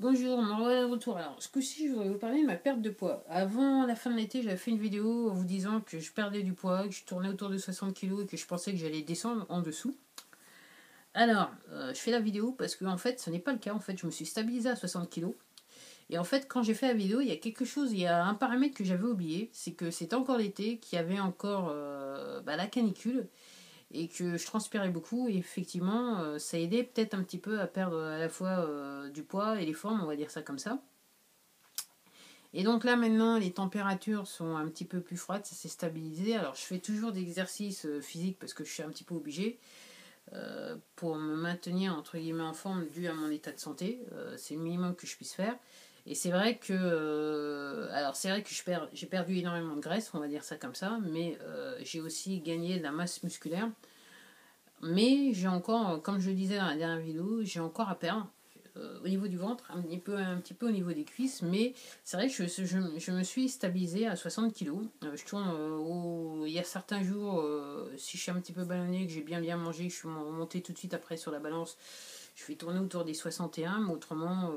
Bonjour, me revoilà de retour. Alors, ce coup-ci, je voudrais vous parler de ma perte de poids. Avant la fin de l'été, j'avais fait une vidéo en vous disant que je perdais du poids, que je tournais autour de 60 kilos et que je pensais que j'allais descendre en dessous. Alors, je fais la vidéo parce que en fait, ce n'est pas le cas. En fait, je me suis stabilisée à 60 kilos. Et en fait, quand j'ai fait la vidéo, il y a quelque chose, il y a un paramètre que j'avais oublié. C'est que c'était encore l'été, qu'il y avait encore la canicule et que je transpirais beaucoup. Et effectivement, ça aidait peut-être un petit peu à perdre à la fois du poids et les formes, on va dire ça comme ça. Et donc là maintenant les températures sont un petit peu plus froides, ça s'est stabilisé. Alors je fais toujours des exercices physiques parce que je suis un petit peu obligée pour me maintenir entre guillemets en forme dû à mon état de santé. C'est le minimum que je puisse faire. Et c'est vrai que j'ai perdu énormément de graisse, on va dire ça comme ça, mais j'ai aussi gagné de la masse musculaire. Mais j'ai encore, comme je le disais dans la dernière vidéo, j'ai encore à perdre au niveau du ventre, un petit peu au niveau des cuisses, mais c'est vrai que je me suis stabilisée à 60 kilos. Je tourne il y a certains jours, si je suis un petit peu ballonné, que j'ai bien mangé, que je suis remontée tout de suite après sur la balance, je vais tourner autour des 61, mais autrement,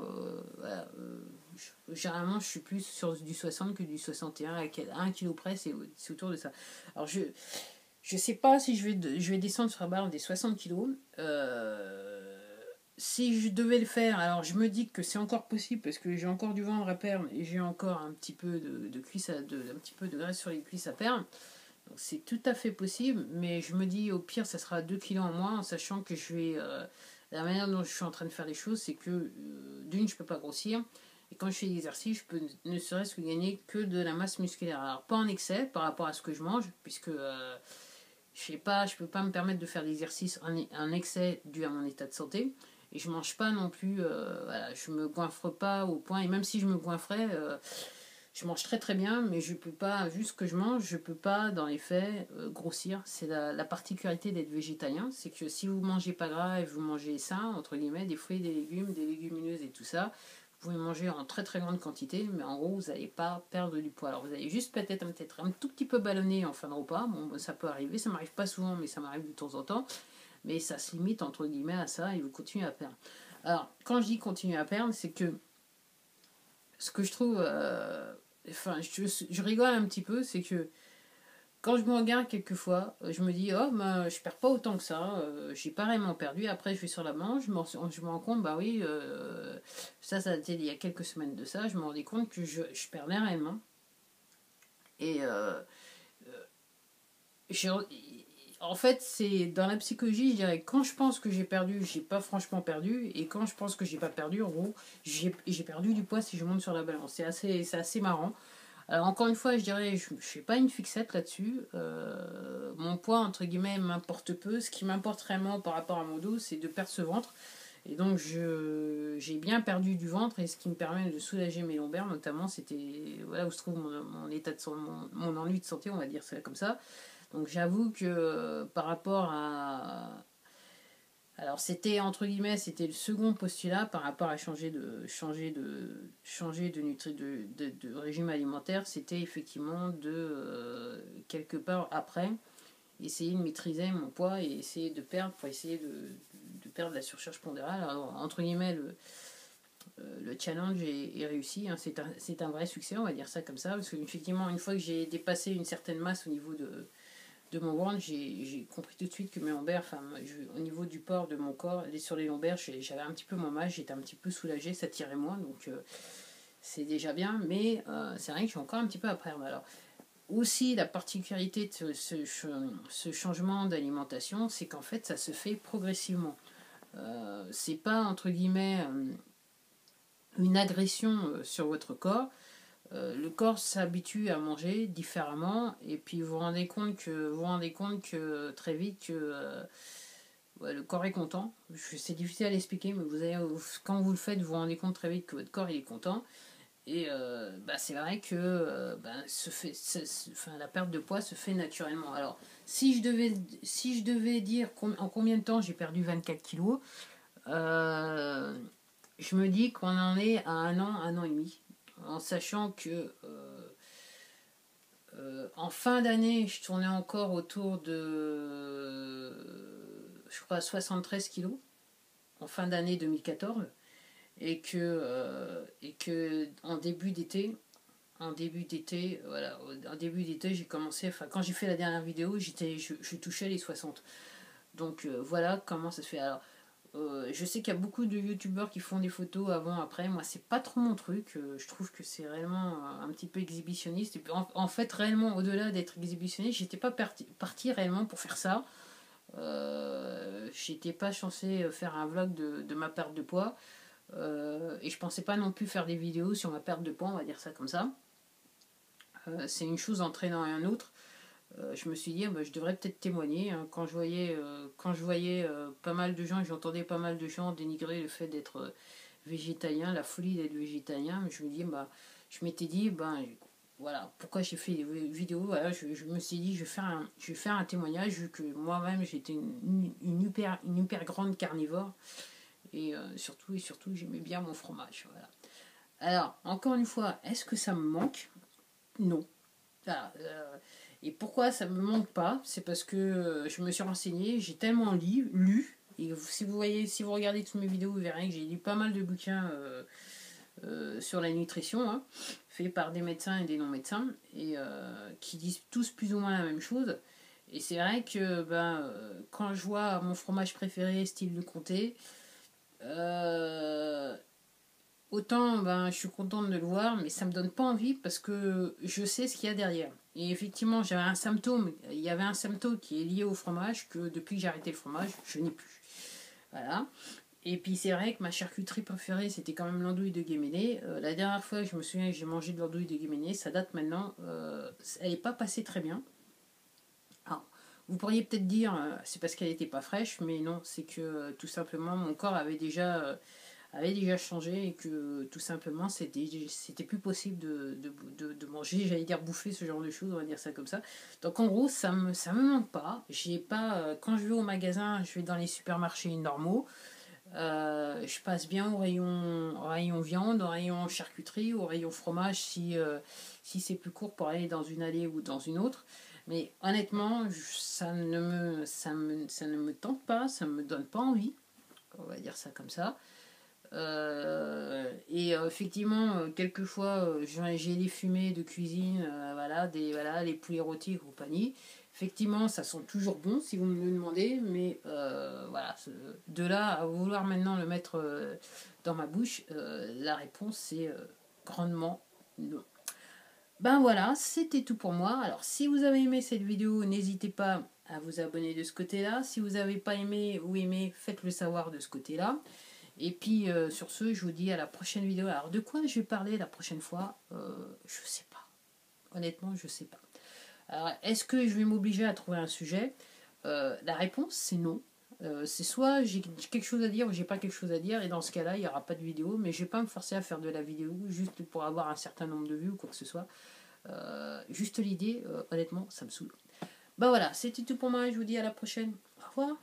généralement, je suis plus sur du 60 que du 61, à 1 kg près, c'est autour de ça. Alors, je sais pas si je vais descendre sur la barre des 60 kilos. Si je devais le faire, alors je me dis que c'est encore possible parce que j'ai encore du ventre à perdre et j'ai encore un petit peu de cuisse un petit peu de graisse sur les cuisses à perdre. Donc c'est tout à fait possible, mais je me dis au pire ça sera 2 kilos en moins en sachant que je vais la manière dont je suis en train de faire les choses, c'est que d'une je peux pas grossir et quand je fais l'exercice, je peux ne serait-ce que gagner que de la masse musculaire. Alors pas en excès par rapport à ce que je mange puisque je peux pas me permettre de faire l'exercice en excès dû à mon état de santé. Et je mange pas non plus, voilà, je me goinfre pas au point. Et même si je me goinfrais, je mange très très bien, mais je peux pas, vu ce que je mange, je peux pas dans les faits grossir. C'est la particularité d'être végétalien, c'est que si vous mangez pas gras et vous mangez sain, entre guillemets, des fruits, des légumes, des légumineuses et tout ça, vous pouvez manger en très très grande quantité, mais en gros, vous n'allez pas perdre du poids. Alors, vous allez juste peut-être un tout petit peu ballonner en fin de repas. Bon, ça peut arriver, ça m'arrive pas souvent, mais ça m'arrive de temps en temps. Mais ça se limite entre guillemets à ça et vous continuez à perdre. Alors, quand je dis continuer à perdre, c'est que ce que je trouve. Je rigole un petit peu, c'est que quand je me regarde quelquefois, je me dis, oh, ben, je perds pas autant que ça, j'ai pas réellement perdu. Après, je vais sur la manche, je me rends compte, bah oui, ça a été il y a quelques semaines de ça, je me rendais compte que je perdais réellement. Et j'ai- en fait, c'est dans la psychologie, je dirais, quand je pense que j'ai perdu, j'ai pas franchement perdu, et quand je pense que j'ai pas perdu, en gros, j'ai perdu du poids si je monte sur la balance. C'est assez marrant. Alors encore une fois, je dirais, je ne fais pas une fixette là-dessus. Mon poids, entre guillemets, m'importe peu. Ce qui m'importe vraiment par rapport à mon dos, c'est de perdre ce ventre. Et donc j'ai bien perdu du ventre et ce qui me permet de soulager mes lombaires, notamment, c'était voilà où se trouve mon état de mon ennui de santé, on va dire ça comme ça. Donc j'avoue que par rapport à alors c'était entre guillemets c'était le second postulat par rapport à changer de régime alimentaire, c'était effectivement de quelque part après essayer de maîtriser mon poids et essayer de perdre pour essayer de perdre la surcharge pondérale. Alors, entre guillemets le challenge est réussi, hein. C'est un vrai succès, on va dire ça comme ça, parce qu'effectivement une fois que j'ai dépassé une certaine masse au niveau de mon ventre, j'ai compris tout de suite que mes lombaires, au niveau du port de mon corps, sur les lombaires, j'avais un petit peu mon mal, j'étais un petit peu soulagée, ça tirait moins, donc c'est déjà bien, mais c'est vrai que j'ai encore un petit peu à perdre. Alors, aussi, la particularité de ce changement d'alimentation, c'est qu'en fait, ça se fait progressivement. C'est pas, entre guillemets, une agression sur votre corps. Le corps s'habitue à manger différemment et puis vous rendez compte que très vite que ouais, le corps est content. C'est difficile à l'expliquer, mais quand vous le faites, vous vous rendez compte très vite que votre corps il est content. Et c'est vrai que la perte de poids se fait naturellement. Alors, si je devais dire en combien de temps j'ai perdu 24 kilos, euh, je me dis qu'on en est à un an et demi, en sachant que en fin d'année, je tournais encore autour de, je crois, 73 kilos, en fin d'année 2014. et que en début d'été, voilà, en début d'été, j'ai commencé, enfin, quand j'ai fait la dernière vidéo, je touchais les 60. Donc voilà comment ça se fait. Alors, je sais qu'il y a beaucoup de youtubeurs qui font des photos avant, après. Moi, c'est pas trop mon truc. Je trouve que c'est réellement un petit peu exhibitionniste. Et puis, en fait, réellement, au-delà d'être exhibitionniste, j'étais pas partie réellement pour faire ça. J'étais pas censée faire un vlog de ma perte de poids. Et je pensais pas non plus faire des vidéos sur ma perte de poids, on va dire ça comme ça. C'est une chose entraînant un autre. Je me suis dit, bah, je devrais peut-être témoigner. Hein. Quand je voyais pas mal de gens, j'entendais pas mal de gens dénigrer le fait d'être végétalien, la folie d'être végétalien, je me dis, bah, je m'étais dit, ben, voilà, pourquoi j'ai fait des vidéos, voilà, je me suis dit, je vais faire un témoignage, vu que moi-même j'étais une hyper grande carnivore, et surtout, j'aimais bien mon fromage. Voilà. Alors, encore une fois, est-ce que ça me manque? Non. Voilà, et pourquoi ça me manque pas? C'est parce que je me suis renseignée, j'ai tellement lu, et si vous regardez toutes mes vidéos, vous verrez que j'ai lu pas mal de bouquins sur la nutrition, hein, faits par des médecins et des non-médecins, et qui disent tous plus ou moins la même chose. Et c'est vrai que quand je vois mon fromage préféré, style de comté, euh, autant je suis contente de le voir, mais ça me donne pas envie parce que je sais ce qu'il y a derrière. Et effectivement, il y avait un symptôme qui est lié au fromage que depuis que j'ai arrêté le fromage, je n'ai plus. Voilà. Et puis c'est vrai que ma charcuterie préférée, c'était quand même l'andouille de Guéméné. La dernière fois, je me souviens que j'ai mangé de l'andouille de Guéméné, ça date maintenant. Elle n'est pas passée très bien. Alors, vous pourriez peut-être dire, c'est parce qu'elle n'était pas fraîche, mais non, c'est que tout simplement, mon corps avait déjà changé et que tout simplement c'était plus possible de manger, j'allais dire bouffer ce genre de choses, on va dire ça comme ça. Donc en gros, ça me manque pas. J'ai pas quand je vais au magasin, je vais dans les supermarchés normaux. Je passe bien au rayon viande, au rayon charcuterie, au rayon fromage si c'est plus court pour aller dans une allée ou dans une autre. Mais honnêtement, ça ne me tente pas, ça ne me donne pas envie. On va dire ça comme ça. Effectivement, quelquefois, j'ai les fumées de cuisine, voilà, les poulets rôtis et compagnie. Effectivement, ça sent toujours bon si vous me le demandez, mais voilà, de là à vouloir maintenant le mettre dans ma bouche, la réponse c'est grandement non. Ben voilà, c'était tout pour moi. Alors, si vous avez aimé cette vidéo, n'hésitez pas à vous abonner de ce côté-là. Si vous n'avez pas aimé ou aimé, faites-le savoir de ce côté-là. Et puis sur ce, je vous dis à la prochaine vidéo. Alors de quoi je vais parler la prochaine fois je sais pas. Honnêtement, je sais pas. Alors est-ce que je vais m'obliger à trouver un sujet La réponse c'est non. C'est soit j'ai quelque chose à dire ou j'ai pas quelque chose à dire, et dans ce cas-là, il n'y aura pas de vidéo, mais je vais pas me forcer à faire de la vidéo juste pour avoir un certain nombre de vues ou quoi que ce soit. Juste l'idée, honnêtement, ça me saoule. Bah voilà, c'était tout pour moi, je vous dis à la prochaine. Au revoir.